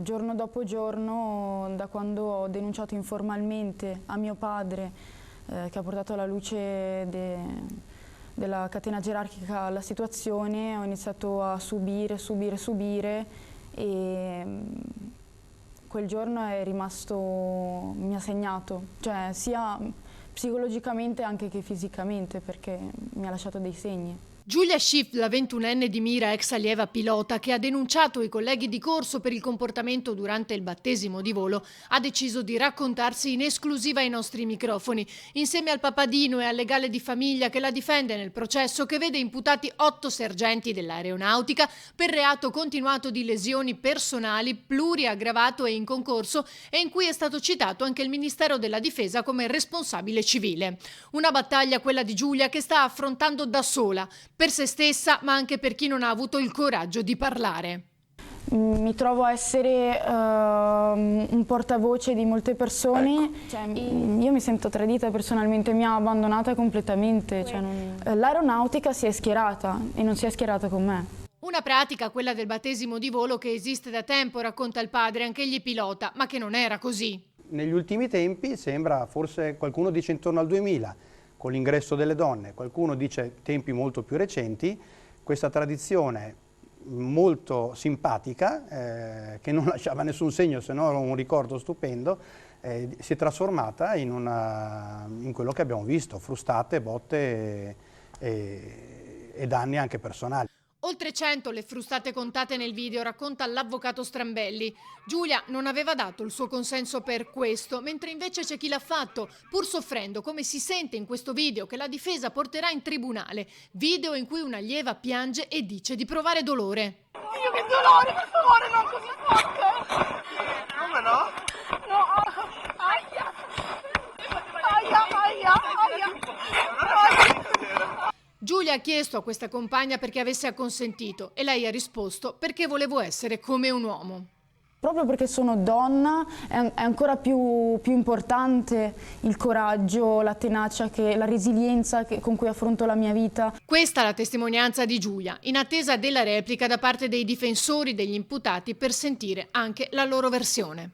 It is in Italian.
Giorno dopo giorno, da quando ho denunciato informalmente a mio padre, che ha portato alla luce della catena gerarchica la situazione, ho iniziato a subire e quel giorno mi ha segnato, cioè sia psicologicamente anche che fisicamente, perché mi ha lasciato dei segni. Giulia Schiff, la 21enne di Mira, ex allieva pilota, che ha denunciato i colleghi di corso per il comportamento durante il battesimo di volo, ha deciso di raccontarsi in esclusiva ai nostri microfoni, insieme al papà Dino e al legale di famiglia che la difende nel processo che vede imputati 8 sergenti dell'aeronautica per reato continuato di lesioni personali, pluriaggravato e in concorso, e in cui è stato citato anche il Ministero della Difesa come responsabile civile. Una battaglia, quella di Giulia, che sta affrontando da sola, per se stessa, ma anche per chi non ha avuto il coraggio di parlare. Mi trovo a essere un portavoce di molte persone, io mi sento tradita personalmente, mi ha abbandonata completamente. L'aeronautica si è schierata e non si è schierata con me. Una pratica, quella del battesimo di volo, che esiste da tempo, racconta il padre, anch'egli pilota, ma che non era così. Negli ultimi tempi sembra, forse qualcuno dice intorno al 2000, con l'ingresso delle donne, qualcuno dice tempi molto più recenti, questa tradizione molto simpatica, che non lasciava nessun segno se non un ricordo stupendo, si è trasformata in quello che abbiamo visto, frustate, botte e danni anche personali. Oltre 100 le frustate contate nel video, racconta l'avvocato Strambelli. Giulia non aveva dato il suo consenso per questo, mentre invece c'è chi l'ha fatto, pur soffrendo, come si sente in questo video che la difesa porterà in tribunale. Video in cui un'allieva piange e dice di provare dolore. Io che dolore, per favore, non così forte! Come no? No, aia! Giulia ha chiesto a questa compagna perché avesse acconsentito e lei ha risposto perché volevo essere come un uomo. Proprio perché sono donna è ancora più importante il coraggio, la tenacia, la resilienza con cui affronto la mia vita. Questa è la testimonianza di Giulia, in attesa della replica da parte dei difensori degli imputati per sentire anche la loro versione.